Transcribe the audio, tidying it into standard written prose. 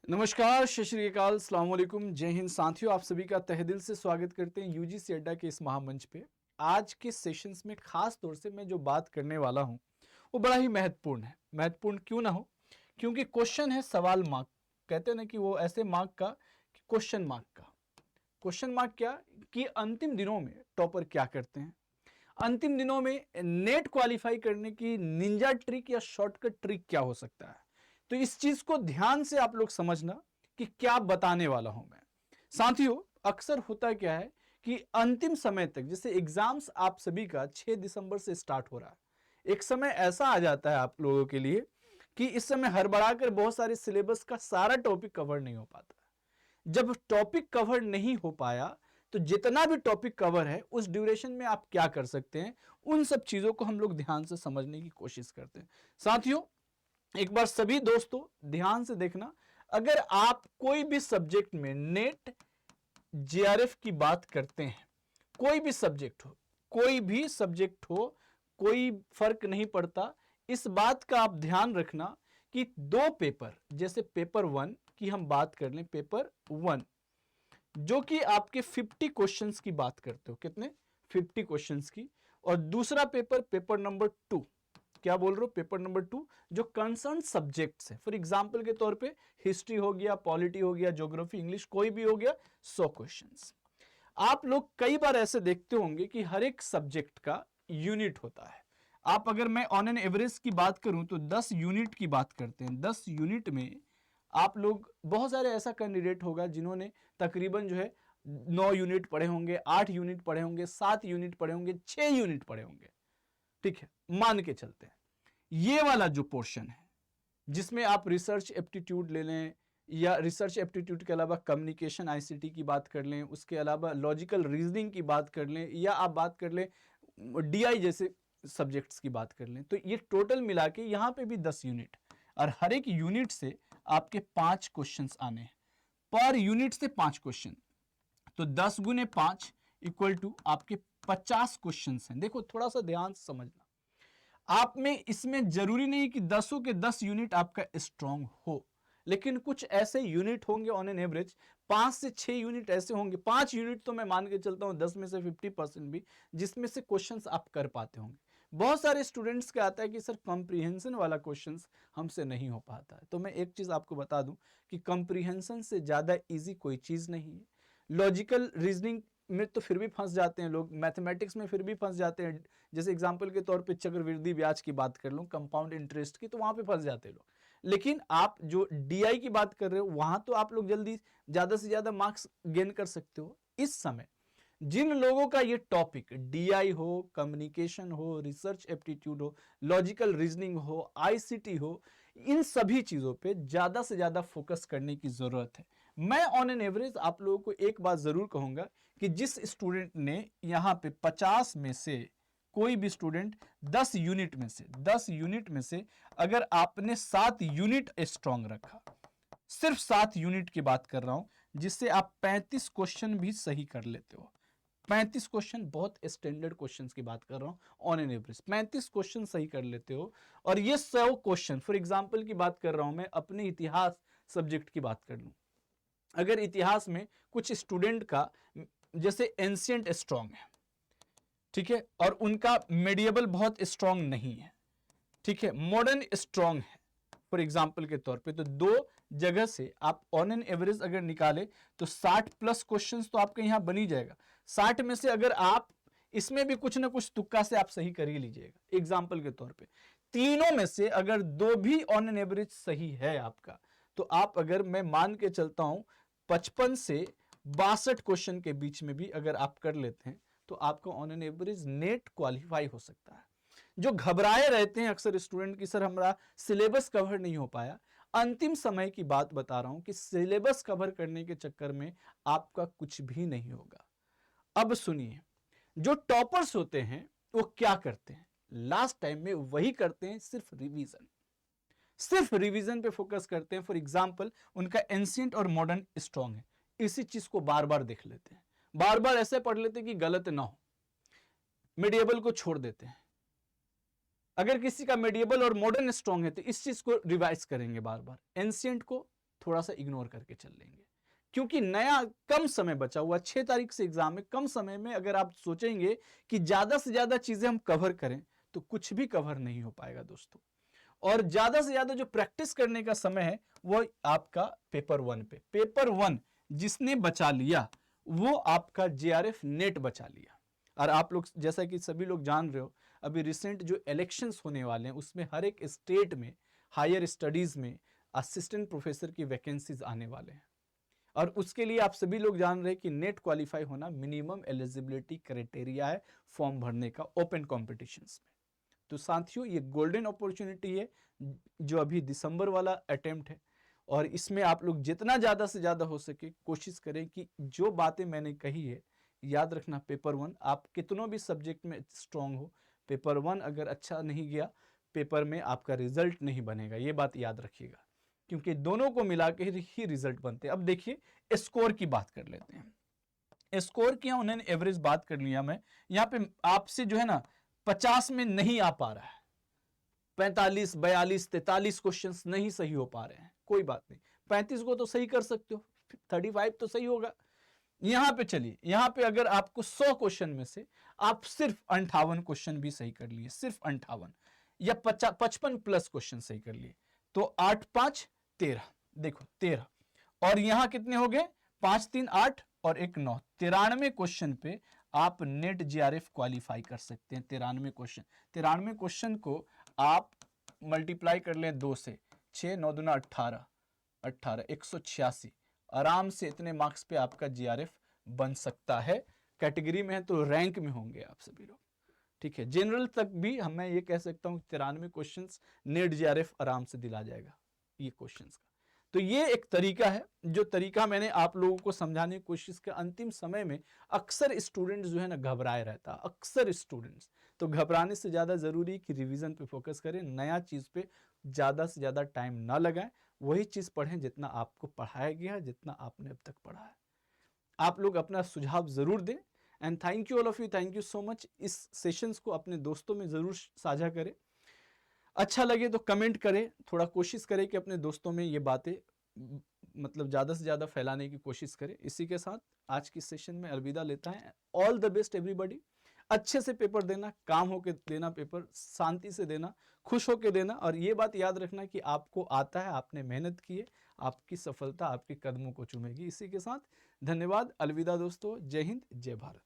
नमस्कार, सत श्री अकाल, अस्सलाम वालेकुम, जय हिंद साथियों। आप सभी का तहे दिल से स्वागत करते हैं यूजीसी अड्डा के इस महामंच पे। आज के सेशंस में खास तौर से मैं जो बात करने वाला हूं वो बड़ा ही महत्वपूर्ण है। महत्वपूर्ण क्यों ना हो, क्योंकि क्वेश्चन है सवाल मार्क। कहते हैं ना कि वो ऐसे मार्क का कि क्वेश्चन मार्क का। क्वेश्चन मार्क क्या कि अंतिम दिनों में टॉपर क्या करते हैं, अंतिम दिनों में नेट क्वालिफाई करने की निंजा ट्रिक या शॉर्टकट ट्रिक क्या हो सकता है। तो इस चीज को ध्यान से आप लोग समझना कि क्या बताने वाला हूं मैं। साथियों, अक्सर होता क्या है कि अंतिम समय तक, जैसे एग्जाम्स आप सभी का 6 दिसंबर से स्टार्ट हो रहा है, एक समय ऐसा आ जाता है आप लोगों के लिए कि इस समय हड़बड़ा कर बहुत सारे सिलेबस का सारा टॉपिक कवर नहीं हो पाता। जब टॉपिक कवर नहीं हो पाया तो जितना भी टॉपिक कवर है उस ड्यूरेशन में आप क्या कर सकते हैं, उन सब चीजों को हम लोग ध्यान से समझने की कोशिश करते हैं। साथियों, एक बार सभी दोस्तों ध्यान से देखना, अगर आप कोई भी सब्जेक्ट में नेट जेआरएफ की बात करते हैं, कोई भी सब्जेक्ट हो, कोई भी सब्जेक्ट हो, कोई फर्क नहीं पड़ता। इस बात का आप ध्यान रखना कि दो पेपर, जैसे पेपर 1 की हम बात कर लें, पेपर 1 जो कि आपके 50 क्वेश्चंस की बात करते हो, कितने 50 क्वेश्चंस की, और दूसरा पेपर पेपर नंबर 2, क्या बोल रहे हो, पेपर नंबर 2 जो कंसर्न सब्जेक्ट्स है। फॉर एग्जांपल के तौर पे हिस्ट्री हो गया, पॉलिटी हो गया, ज्योग्राफी, इंग्लिश, कोई भी हो गया, 100 क्वेश्चंस। आप लोग कई बार ऐसे देखते होंगे कि हर एक सब्जेक्ट का यूनिट होता है। आप अगर मैं ऑन एन एवरेज की बात करूं तो 10 यूनिट की बात करते हैं। 10 यूनिट में आप लोग, बहुत सारे ऐसा कैंडिडेट होगा जिन्होंने तकरीबन जो है 9 यूनिट पढ़े होंगे, 8 यूनिट पढ़े होंगे, 7 यूनिट पढ़े होंगे, 6 यूनिट पढ़े होंगे। ठीक है, मान के चलते हैं ये वाला जो पोर्शन है जिसमें आप रिसर्च एप्टीट्यूड ले लें, या रिसर्च एप्टीट्यूड के अलावा कम्युनिकेशन आईसीटी की बात कर लें, उसके अलावा लॉजिकल रीजनिंग की बात कर लें, या आप बात कर लें डीआई जैसे सब्जेक्ट्स की बात कर लें, तो ये टोटल मिला के यहां पे भी 10 यूनिट, और हर एक यूनिट से आपके 5 क्वेश्चंस आने हैं। पर यूनिट से 5 क्वेश्चन, तो 10 गुने 5 इक्वल टू आपके 50 क्वेश्चंस हैं। देखो, थोड़ा सा ध्यान से समझना, आप में इसमें जरूरी नहीं कि 10 के 10 यूनिट आपका स्ट्रांग हो, लेकिन कुछ ऐसे यूनिट होंगे ऑन एन एवरेज, 5 से 6 यूनिट ऐसे होंगे, 5 यूनिट तो मैं मान के चलता हूं 10 में से 50% भी, जिसमें से क्वेश्चंस आप कर पाते होंगे। बहुत सारे स्टूडेंट्स का आता है कि सर कंप्रीहेंशन वाला क्वेश्चंस हमसे नहीं हो पाता है। तो मैं एक चीज आपको बता दूं कि कंप्रीहेंशन से ज्यादा इजी कोई चीज नहीं है। लॉजिकल रीजनिंग में तो फिर भी फंस जाते हैं लोग, मैथमेटिक्स में फिर भी फंस जाते हैं। जैसे एग्जांपल के तौर पे चक्रवृद्धि ब्याज की बात कर लूं, कंपाउंड इंटरेस्ट की, तो वहां पे फंस जाते हैं लोग। लेकिन आप जो डीआई की बात कर रहे हो, वहां तो आप लोग जल्दी ज्यादा से ज्यादा मार्क्स गेन कर सकते हो। इस समय जिन लोगों का ये टॉपिक डीआई हो, कम्युनिकेशन हो, रिसर्च एप्टीट्यूड हो, लॉजिकल रीजनिंग हो, आईसीटी हो, इन सभी चीजों पे ज्यादा से ज्यादा फोकस करने की जरूरत है। मैं ऑन एन एवरेज आप लोगों को एक बात जरूर कहूंगा कि जिस स्टूडेंट ने यहां पे 50 में से, कोई भी स्टूडेंट 10 यूनिट में से, 10 यूनिट में से अगर आपने 7 यूनिट स्ट्रांग रखा, सिर्फ 7 यूनिट की बात कर रहा हूं, जिससे आप 35 क्वेश्चन भी सही कर लेते हो। 35 क्वेश्चन, बहुत स्टैंडर्ड क्वेश्चंस की बात कर रहा हूं, ऑन एन एवरेज 35 क्वेश्चन सही कर लेते हो। और ये 100 क्वेश्चन, फॉर एग्जांपल की बात कर रहा हूं, मैं अपने इतिहास सब्जेक्ट की बात कर लूं, अगर इतिहास में कुछ स्टूडेंट का जैसे एंशिएंट स्ट्रांग है, ठीक है, और उनका मेडिएबल बहुत स्ट्रांग नहीं है, ठीक है, मॉडर्न स्ट्रांग है, फॉर एग्जाम्पल के तौर पे, तो दो जगह से आप ऑन एन एवरेज अगर निकाले तो 60 प्लस क्वेश्चंस तो आपके यहां बन ही जाएगा। 60 में से अगर आप इसमें भी कुछ ना कुछ तुक्का से आप सही कर ही लीजिएगा। एग्जाम्पल के तौर पे तीनों में से अगर दो भी ऑन एन एवरेज सही है आपका, तो आप, अगर मैं मान के चलता हूं 55 से 62 क्वेश्चन के बीच में भी अगर आप कर लेते हैं, तो आपका on an average net qualify हो सकता है। जो घबराए रहते हैं अक्सर स्टूडेंट की, सर हमारा सिलेबस कवर नहीं हो पाया, अंतिम समय की बात बता रहा हूं कि सिलेबस कवर करने के चक्कर में आपका कुछ भी नहीं होगा। अब सुनिए, जो टॉपर्स होते हैं वो क्या करते हैं, लास्ट टाइम में वही करते हैं, सिर्फ रिवीजन, सिर्फ रिवीजन पे फोकस करते हैं। फॉर एग्जाम्पल, उनका एंशिएंट और मॉडर्न स्ट्रांग है, इसी चीज को बार बार देख लेते हैं, बार बार ऐसे पढ़ लेते हैं कि गलत ना हो, मिडिएबल को छोड़ देते हैं। अगर किसी का मेडिएबल और मॉडर्न स्ट्रांग है तो इस चीज को रिवाइज करेंगे बार बार, एंशिएंट को थोड़ा सा इग्नोर करके चल लेंगे, क्योंकि नया कम समय बचा हुआ, 6 तारीख से एग्जाम है। कम समय में अगर आप सोचेंगे कि ज्यादा से ज्यादा चीजें हम कवर करें तो कुछ भी कवर नहीं हो पाएगा दोस्तों। और ज्यादा से ज्यादा जो प्रैक्टिस करने का समय है वो आपका पेपर 1 पे। पेपर 1 जिसने बचा लिया वो आपका जेआरएफ नेट बचा लिया। और आप लोग जैसा कि सभी लोग जान रहे हो, अभी रिसेंट जो इलेक्शंस होने वाले हैं उसमें हर एक स्टेट में हायर स्टडीज में असिस्टेंट प्रोफेसर की वैकेंसीज आने वाले हैं। और उसके लिए आप सभी लोग जान रहे हैं कि नेट क्वालिफाई होना मिनिमम एलिजिबिलिटी क्राइटेरिया है फॉर्म भरने का ओपन कॉम्पिटिशन्स में। तो साथियों ये गोल्डन अपॉर्चुनिटी है जो अभी दिसंबर वाला अटेम्प्ट है, और इसमें आप लोग जितना ज़्यादा से ज़्यादा हो सके कोशिश करें कि जो बातें मैंने कही है, याद रखना पेपर 1 आप कितनों भी सब्जेक्ट में स्ट्रांग हो, पेपर 1 अगर अच्छा नहीं गया पेपर में आपका रिजल्ट नहीं बनेगा, ये बात याद रखिएगा, क्योंकि दोनों को मिला के ही रिजल्ट बनते हैं। अब देखिए स्कोर की बात कर लेते हैं। स्कोर किया उन्होंने, एवरेज बात कर लिया। मैं यहाँ पे आपसे जो है ना 50 में नहीं आ पा रहा है, 45, 42, 43 क्वेश्चंस नहीं सही हो पा रहे हैं, कोई बात नहीं, 35 को तो सही कर सकते हो, 35 तो सही होगा। यहां पे चलिए, यहां पे अगर आपको 100 क्वेश्चन में से आप सिर्फ 58 क्वेश्चन भी सही कर लिए, सिर्फ 58 या 55 प्लस क्वेश्चन सही कर लिए, तो 8 5 13, देखो 13, और यहां कितने हो गए 5 3 8 और 1 9, 93 क्वेश्चन पे आप नेट जीआरएफ क्वालिफाई कर सकते हैं। 93 क्वेश्चन को आप मल्टीप्लाई कर लें 2 से, 6 9 दूना 18, 186, आराम से इतने मार्क्स पे आपका जीआरएफ बन सकता है। कैटेगरी में है तो रैंक में होंगे आप सभी लोग, ठीक है। जनरल तक भी मैं ये कह सकता हूँ 93 क्वेश्चंस नेट जीआरएफ आराम से दिला जाएगा ये क्वेश्चंस का। तो ये एक तरीका है, जो तरीका मैंने आप लोगों को समझाने की कोशिश की। अंतिम समय में अक्सर स्टूडेंट्स जो है ना घबराए रहता, अक्सर स्टूडेंट्स, तो घबराने से ज़्यादा ज़रूरी कि रिवीजन पे फोकस करें, नया चीज़ पे ज़्यादा से ज़्यादा टाइम ना लगाएं, वही चीज़ पढ़ें जितना आपको पढ़ाया गया है, जितना आपने अब तक पढ़ा है। आप लोग अपना सुझाव ज़रूर दें। And thank you all of you, thank you so much. इस सेशंस को अपने दोस्तों में ज़रूर साझा करें, अच्छा लगे तो कमेंट करें, थोड़ा कोशिश करें कि अपने दोस्तों में ये बातें मतलब ज़्यादा से ज़्यादा फैलाने की कोशिश करें। इसी के साथ आज की सेशन में अलविदा लेता है। All the best everybody. अच्छे से पेपर देना, काम होके देना, पेपर शांति से देना, खुश होके देना, और ये बात याद रखना कि आपको आता है, आपने मेहनत की है, आपकी सफलता आपके कदमों को चूमेगी। इसी के साथ धन्यवाद, अलविदा दोस्तों, जय हिंद, जय भारत।